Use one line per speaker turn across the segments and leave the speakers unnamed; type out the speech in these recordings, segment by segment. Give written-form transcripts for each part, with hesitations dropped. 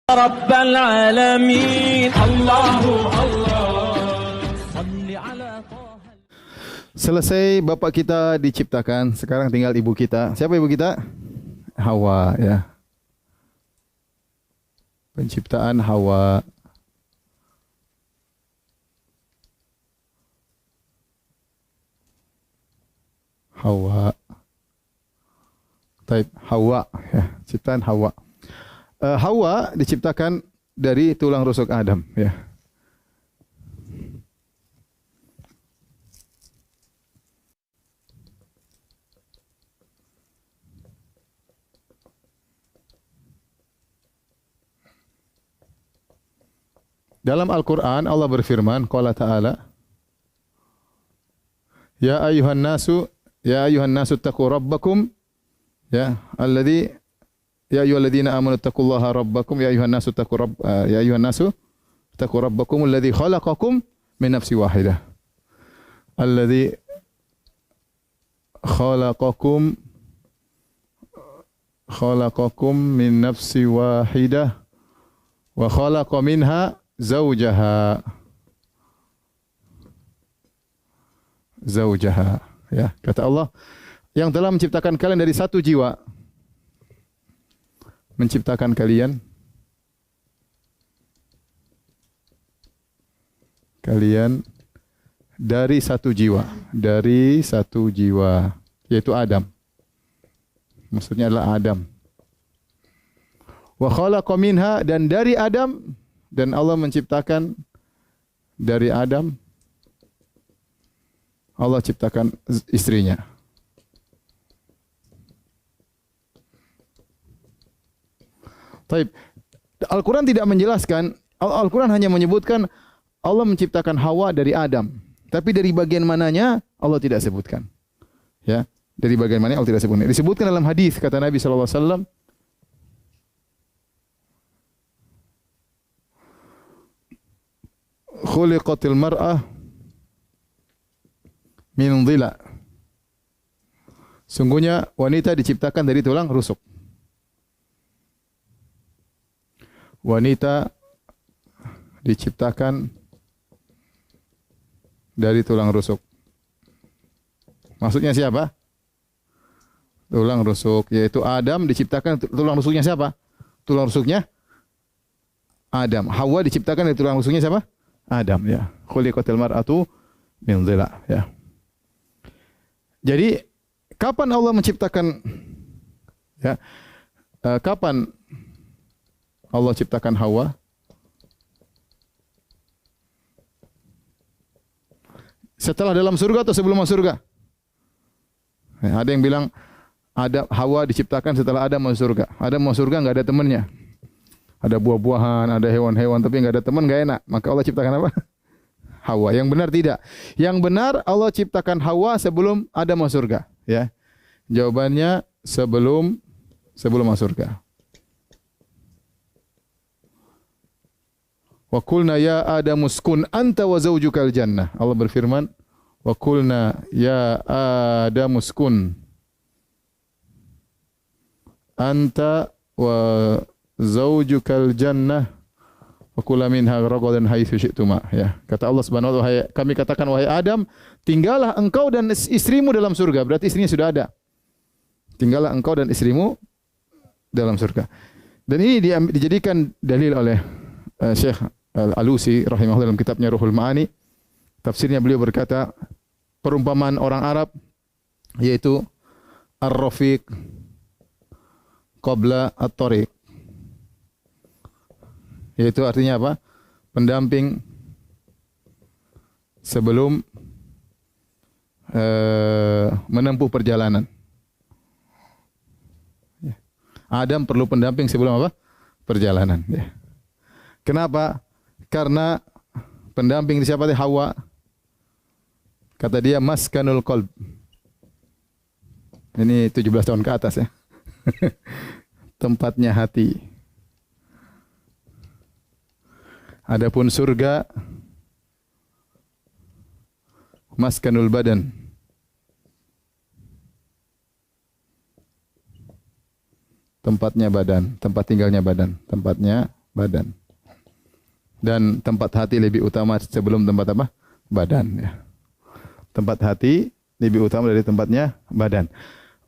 رب العالمين الله الله صل على طه.
Selesai bapak kita diciptakan, sekarang tinggal ibu kita. Siapa ibu kita? Hawa, ya. Penciptaan Hawa. Hawa. Taib Hawa, ya. Ciptaan Hawa. Hawa diciptakan dari tulang rusuk Adam, ya. Dalam Al-Quran Allah berfirman, qala ta'ala, Ya ayuhan nasu taqu rabbakum, ya, alladhi, ya ayyuhalladzina amanu taqullaha rabbakum, ya ayuhan nasu taqu rabbakum alladhi khalaqakum min nafsin wahidah. Alladhi khalaqakum min nafsin wahidah wa khalaqa minha zaujaha, ya, kata Allah yang telah menciptakan kalian dari satu jiwa, menciptakan kalian dari satu jiwa, yaitu Adam. Maksudnya adalah Adam. Wa khalaqa minha, dan dari Adam, dan Allah menciptakan dari Adam, Allah ciptakan istrinya. Taib. Al-Quran tidak menjelaskan, Al-Quran hanya menyebutkan Allah menciptakan Hawa dari Adam. Tapi dari bagian mananya Allah tidak sebutkan. Ya, dari bagian mana Allah tidak sebutkan. Disebutkan dalam hadis kata Nabi sallallahu alaihi wasallam, khuliqatil mar'ah min dhila. Sungguhnya wanita diciptakan dari tulang rusuk. Wanita diciptakan dari tulang rusuk. Maksudnya siapa? Tulang rusuk, yaitu Adam diciptakan tulang rusuknya siapa? Tulang rusuknya Adam. Hawa diciptakan dari tulang rusuknya siapa? Adam, ya. Khuliqatil mar'atu min dhila, ya. Jadi kapan Allah menciptakan, ya? Kapan Allah ciptakan Hawa? Setelah dalam surga atau sebelum masuk surga? Ya, ada yang bilang Hawa diciptakan setelah Adam masuk surga. Adam masuk surga enggak ada temannya. Ada buah-buahan, ada hewan-hewan, tapi enggak ada teman, enggak enak. Maka Allah ciptakan apa? Hawa. Yang benar tidak. Yang benar Allah ciptakan Hawa sebelum Adam masuk surga. Ya. Jawabannya sebelum masuk surga. Wa qulna ya Adamu uskun anta wa zawjukal jannah. Allah berfirman, wa qulna ya Adamu uskun anta wa zaujukal jannah wa kula minha ragadan haitsu syi'tuma, ya. Kata Allah Subhanahu wa taala, kami katakan wahai Adam, tinggallah engkau dan istrimu dalam surga. Berarti istrinya sudah ada. Tinggallah engkau dan istrimu dalam surga. Dan ini dijadikan dalil oleh Syekh Al-Alusi rahimahullah dalam kitabnya Ruhul Ma'ani. Tafsirnya beliau berkata, perumpamaan orang Arab yaitu ar-rafiq qabla at-tariq. Yaitu artinya apa? Pendamping sebelum menempuh perjalanan. Adam perlu pendamping sebelum apa? Perjalanan. Ya. Kenapa? Karena pendamping di siapa? Hawa. Kata dia maskanul qalb. Ini 17 tahun ke atas, ya. Tempatnya hati. Adapun surga maskanul badan. Tempatnya badan, tempat tinggalnya badan, tempatnya badan. Dan tempat hati lebih utama sebelum tempat apa? Badan. Ya. Tempat hati lebih utama dari tempatnya badan.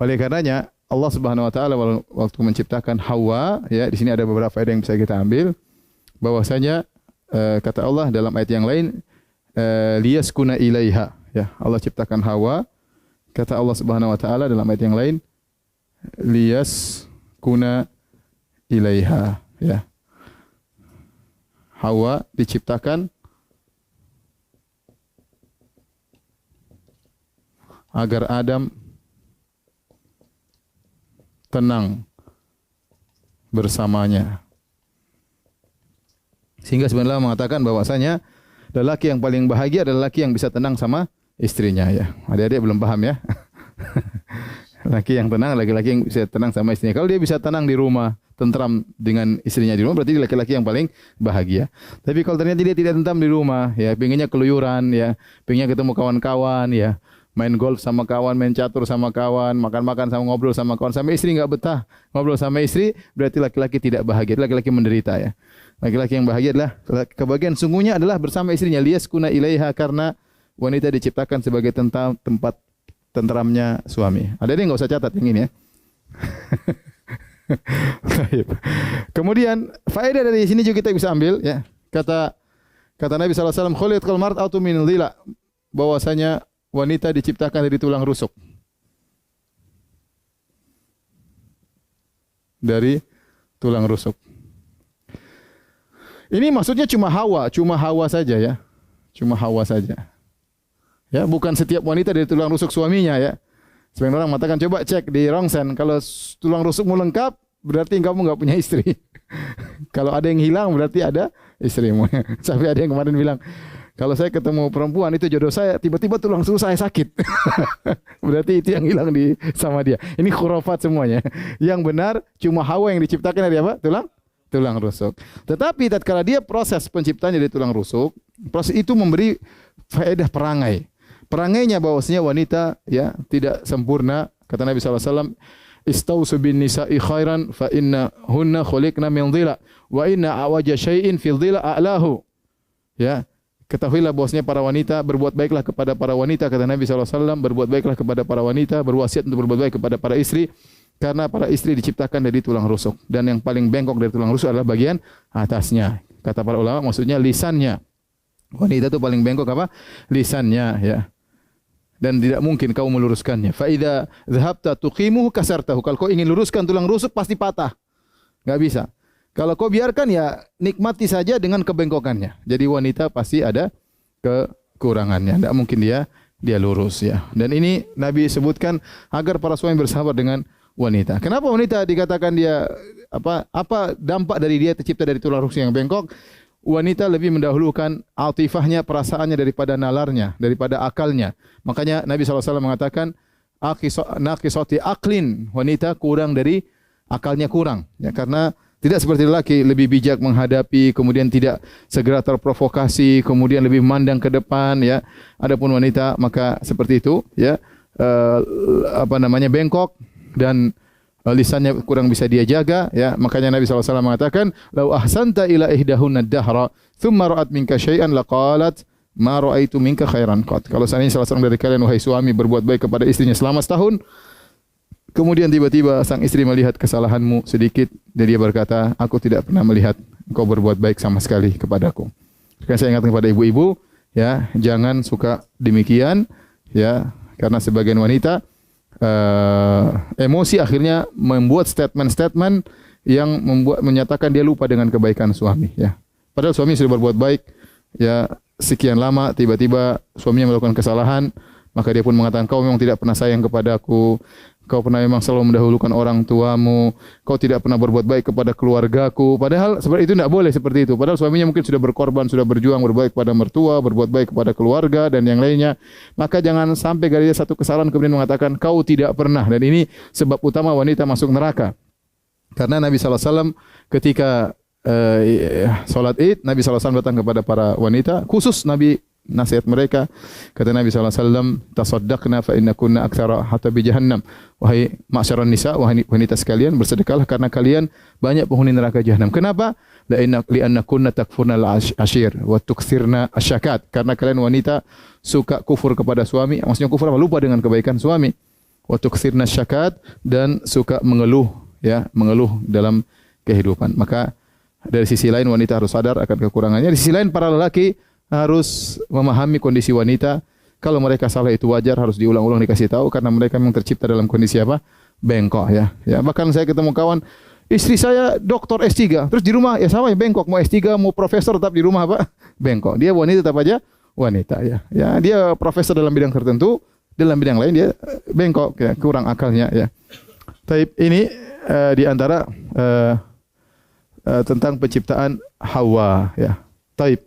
Oleh karenanya Allah Subhanahu Wa Taala waktu menciptakan Hawa, ya di sini ada beberapa faedah yang bisa kita ambil. Bahwasanya kata Allah dalam ayat yang lain, liyaskuna ilaiha. Ya, Allah ciptakan Hawa. Kata Allah Subhanahu Wa Taala dalam ayat yang lain, liyaskuna ilaiha. Ya. Hawa diciptakan agar Adam tenang bersamanya. Sehingga sebenarnya mengatakan bahwasanya lelaki yang paling bahagia adalah lelaki yang bisa tenang sama istrinya, ya. Adik-adik belum paham ya? Laki yang tenang, laki-laki yang bisa tenang sama istrinya. Kalau dia bisa tenang di rumah, tentram dengan istrinya di rumah, berarti dia laki-laki yang paling bahagia. Tapi kalau ternyata dia tidak tentram di rumah, ya, pengennya keluyuran, ya, pengennya ketemu kawan-kawan, ya, main golf sama kawan, main catur sama kawan, makan-makan sama ngobrol sama kawan, sampai istri nggak betah ngobrol sama istri, berarti laki-laki tidak bahagia, laki-laki menderita, ya. Laki-laki yang bahagia adalah kebahagiaan sungguhnya adalah bersama istrinya, liyaskuna ilaiha, karena wanita diciptakan sebagai tempat tenteramnya suami. Ada yang nggak usah catat yang ini, ya. Kemudian faedah dari sini juga kita bisa ambil, ya. Kata Nabi sallallahu alaihi wasallam, khuliqal mar'atu min dhila, bahwasanya wanita diciptakan dari tulang rusuk. Dari tulang rusuk. Ini maksudnya cuma Hawa saja, ya. Cuma Hawa saja. Ya, bukan setiap wanita dari tulang rusuk suaminya, ya. Sebagian orang mengatakan, coba cek di rongsen, kalau tulang rusukmu lengkap, berarti kamu enggak punya istri. Kalau ada yang hilang, berarti ada istrimu. Sampai ada yang kemarin bilang, kalau saya ketemu perempuan itu jodoh saya, tiba-tiba tulang rusuk saya sakit. Berarti itu yang hilang sama dia. Ini khurafat semuanya. Yang benar cuma Hawa yang diciptakan dari apa? Tulang rusuk. Tetapi tatkala dia proses penciptanya dari tulang rusuk, proses itu memberi faedah perangai. Perangainya bahwasanya wanita, ya, tidak sempurna. Kata Nabi sallallahu alaihi wasallam, istausu bin nisa'i khairan fa inna hunna khuliqna min dhila wa inna awaja syai'in fil dhila a'lahu. Ya, ketahuilah bahwasanya para wanita, berbuat baiklah kepada para wanita, kata Nabi sallallahu alaihi wasallam, berbuat baiklah kepada para wanita, berwasiat untuk berbuat baik kepada para istri, karena para istri diciptakan dari tulang rusuk, dan yang paling bengkok dari tulang rusuk adalah bagian atasnya. Kata para ulama maksudnya lisannya. Wanita itu paling bengkok apa? Lisannya, ya. Dan tidak mungkin kau meluruskannya. Fa idza dhahabta tuqimuhu kasartahu. Kalau kau ingin luruskan tulang rusuk pasti patah. Enggak bisa. Kalau kau biarkan, ya nikmati saja dengan kebengkokannya. Jadi wanita pasti ada kekurangannya. Tidak mungkin dia lurus, ya. Dan ini Nabi sebutkan agar para suami bersahabat dengan wanita. Kenapa wanita dikatakan dia apa dampak dari dia tercipta dari tulang rusuk yang bengkok? Wanita lebih mendahulukan atifahnya, perasaannya daripada nalarnya, daripada akalnya. Makanya Nabi SAW mengatakan, naqisati aqlin, wanita kurang dari akalnya kurang. Ya, karena tidak seperti lelaki, lebih bijak menghadapi, kemudian tidak segera terprovokasi, kemudian lebih memandang ke depan. Ya, adapun wanita maka seperti itu, ya, bengkok dan lisannya kurang bisa dia jaga, ya. Makanya Nabi SAW mengatakan, "Lau ahsanta ila ihdahunna ad-dahra, thumma ra'at minka syai'an laqalat ma ra'aitu minka khairan qat." Kalau seandainya salah seorang dari kalian, wahai suami, berbuat baik kepada istrinya selama setahun, kemudian tiba-tiba sang istri melihat kesalahanmu sedikit, dan dia berkata, "Aku tidak pernah melihat engkau berbuat baik sama sekali kepadaku." Karena saya ingatkan kepada ibu-ibu, ya, jangan suka demikian, ya, karena sebagian wanita emosi akhirnya membuat statement-statement yang menyatakan dia lupa dengan kebaikan suami, ya. Padahal suami sudah berbuat baik, ya, sekian lama, tiba-tiba suaminya melakukan kesalahan, maka dia pun mengatakan, kau memang tidak pernah sayang kepadaku, kau pernah memang selalu mendahulukan orang tuamu, kau tidak pernah berbuat baik kepada keluargaku. Padahal seperti itu tidak boleh seperti itu. Padahal suaminya mungkin sudah berkorban, sudah berjuang, berbuat baik kepada mertua, berbuat baik kepada keluarga dan yang lainnya. Maka jangan sampai gara-gara satu kesalahan kemudian mengatakan kau tidak pernah. Dan ini sebab utama wanita masuk neraka. Karena Nabi SAW ketika sholat Id, Nabi SAW datang kepada para wanita, khusus Nabi nasihat mereka. Kata Nabi SAW, tasaddaqna fa inna kunna aktsara hatta bi jahannam. Wahai ma'syaran nisa, wahai wanita sekalian, bersedekahlah karena kalian banyak penghuni neraka jahanam. Kenapa? Li'anna kunna takfurna al-ashir wa tukthirna asyakat. Karena kalian wanita suka kufur kepada suami, maksudnya kufur apa? Lupa dengan kebaikan suami. Wa tukthirna asyakat, dan suka mengeluh, ya, mengeluh dalam kehidupan. Maka dari sisi lain wanita harus sadar akan kekurangannya. Di sisi lain para lelaki harus memahami kondisi wanita. Kalau mereka salah itu wajar, harus diulang-ulang dikasih tahu karena mereka memang tercipta dalam kondisi apa? Bengkok, ya. Ya, bahkan saya ketemu kawan, istri saya doktor S3, terus di rumah ya sama ya bengkok, mau S3 mau profesor tetap di rumah apa? Bengkok. Dia wanita tetap aja wanita, ya. Ya, dia profesor dalam bidang tertentu, dalam bidang lain dia bengkok, ya, kurang akalnya, ya. Taib, ini di antara tentang penciptaan Hawa, ya. Taib.